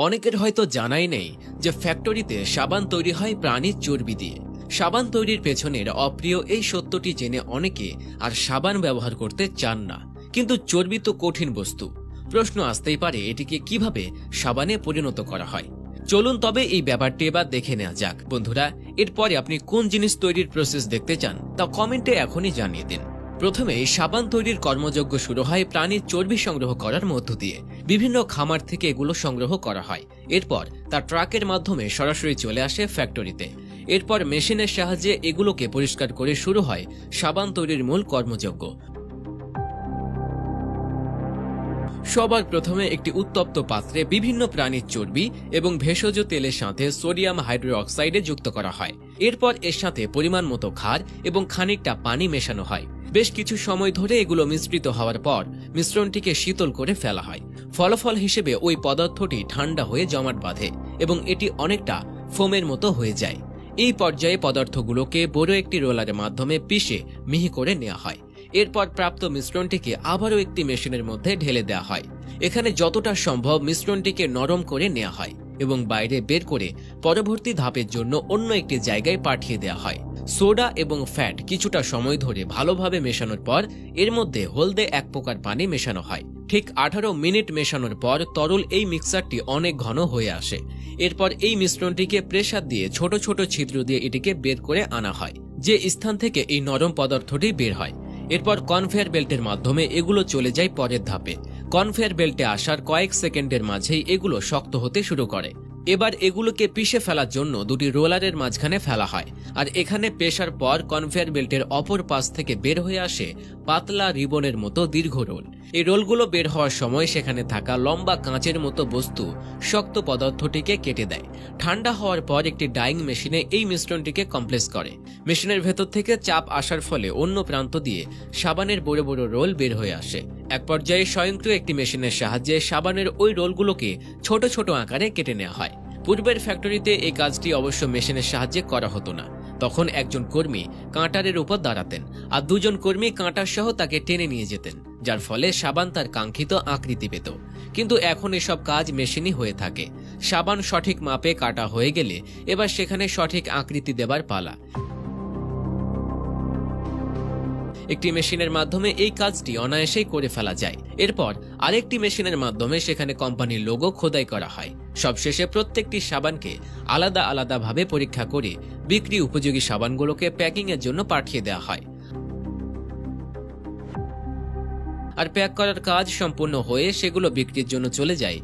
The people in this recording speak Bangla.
অনেকের হয়তো জানাই নেই যে ফ্যাক্টরিতে সাবান তৈরি হয় প্রাণীর চর্বি দিয়ে। সাবান তৈরির পেছনের অপ্রিয় এই সত্যটি জেনে অনেকে আর সাবান ব্যবহার করতে চান না। কিন্তু চর্বি তো কঠিন বস্তু, প্রশ্ন আসতেই পারে এটিকে কিভাবে সাবানে পরিণত করা হয়। চলুন তবে এই ব্যাপারটি এবার দেখে নেওয়া যাক। বন্ধুরা, এরপরে আপনি কোন জিনিস তৈরির প্রসেস দেখতে চান তা কমেন্টে এখনই জানিয়ে দিন। প্রথমে সাবান তৈরির কর্মযজ্ঞ শুরু হয় প্রাণীর চর্বি সংগ্রহ করার মধ্য দিয়ে। বিভিন্ন খামার থেকে এগুলো সংগ্রহ করা হয়। এরপর তা ট্রাকের মাধ্যমে সরাসরি চলে আসে ফ্যাক্টরিতে। এরপর মেশিনের সাহায্যে এগুলোকে পরিষ্কার করে শুরু হয় সাবান তৈরির মূল কর্মযজ্ঞ। সবার প্রথমে একটি উত্তপ্ত পাত্রে বিভিন্ন প্রাণীর চর্বি এবং ভেষজ তেলের সাথে সোডিয়াম হাইড্রোক্সাইডে যুক্ত করা হয়। এরপর এর সাথে পরিমাণ মতো ক্ষার এবং খানিকটা পানি মেশানো হয়। বেশ কিছু সময় ধরে এগুলো মিশ্রিত হওয়ার পর মিশ্রণটিকে শীতল করে ফেলা হয়। ফলাফল হিসেবে ওই পদার্থটি ঠান্ডা হয়ে জমাট বাঁধে এবং এটি অনেকটা ফোমের মতো হয়ে যায়। এই পর্যায়ে পদার্থগুলোকে বড় একটি রোলারের মাধ্যমে পিষে মিহি করে নেওয়া হয়। এরপর প্রাপ্ত মিশ্রণটিকে আবারও একটি মেশিনের মধ্যে ঢেলে দেওয়া হয়। এখানে যতটা সম্ভব মিশ্রণটিকে নরম করে নেওয়া হয় এবং বাইরে বের করে পরবর্তী ধাপের জন্য অন্য একটি জায়গায় পাঠিয়ে দেওয়া হয়। সোডা এবং ফ্যাট কিছুটা সময় ধরে ভালোভাবে মেশানোর পর এর মধ্যে হলদে এক প্রকার পানি মেশানো হয়। ঠিক 18 মিনিট মেশানোর পর তরল এই মিক্সারটি অনেক ঘন হয়ে আসে। এরপর এই মিশ্রণটিকে প্রেসার দিয়ে ছোট ছোট ছিদ্র দিয়ে এটিকে বের করে আনা হয়, যে স্থান থেকে এই নরম পদার্থটি বের হয়। এরপর কনভেয়ার বেল্টের মাধ্যমে এগুলো চলে যায় পরের ধাপে। কনভেয়ার বেল্টে আসার কয়েক সেকেন্ডের মাঝেই এগুলো শক্ত হতে শুরু করে। এবার এগুলোকে পিষে ফেলার জন্য দুটি রোলারের মাঝখানে ফেলা হয়, আর এখানে পেশার পর কনভেয়ার বেল্টের অপর পাশ থেকে বের হয়ে আসে পাতলা রিবনের মতো দীর্ঘ রোল। এই রোলগুলো বের হওয়ার সময় সেখানে থাকা লম্বা কাঁচের মতো বস্তু শক্ত পদার্থটিকে কেটে দেয়। ঠান্ডা হওয়ার পর একটি ডাইং মেশিনে এই মিশ্রণটিকে কমপ্রেস করে। মেশিনের ভেতর থেকে চাপ আসার ফলে অন্য প্রান্ত দিয়ে সাবানের বড় বড় রোল বের হয়ে আসে। এক পর্যায়ে স্বয়ংক্রিয় একটি মেশিনের সাহায্যে সাবানের ওই রোলগুলোকে ছোট ছোট আকারে কেটে নেওয়া হয়। পূর্বের ফ্যাক্টরিতে এই কাজটি অবশ্য মেশিনের সাহায্যে করা হতো না। তখন একজন কর্মী কাঁটারের উপর দাঁড়াতেন আর দুজন কর্মী কাঁটার সহ তাকে টেনে নিয়ে যেতেন, যার ফলে সাবান তার কাঙ্ক্ষিত আকৃতি পেত। কিন্তু এখন এসব কাজ মেশিনই হয়ে থাকে। সাবান সঠিক মাপে কাটা হয়ে গেলে এবার সেখানে সঠিক আকৃতি দেবার পালা। একটি মেশিনের মাধ্যমে এই কাজটি অনায়াসেই করে ফেলা যায়। এরপর আরেকটি মেশিনের মাধ্যমে সেখানে কোম্পানির লোগো খোদাই করা হয়। সবশেষে প্রত্যেকটি সাবানকে আলাদা আলাদাভাবে পরীক্ষা করে বিক্রি উপযোগী সাবানগুলোকে প্যাকিং এর জন্য পাঠিয়ে দেওয়া হয়। আর প্যাক করার কাজ সম্পূর্ণ হয়ে সেগুলো বিক্রির জন্য চলে যায়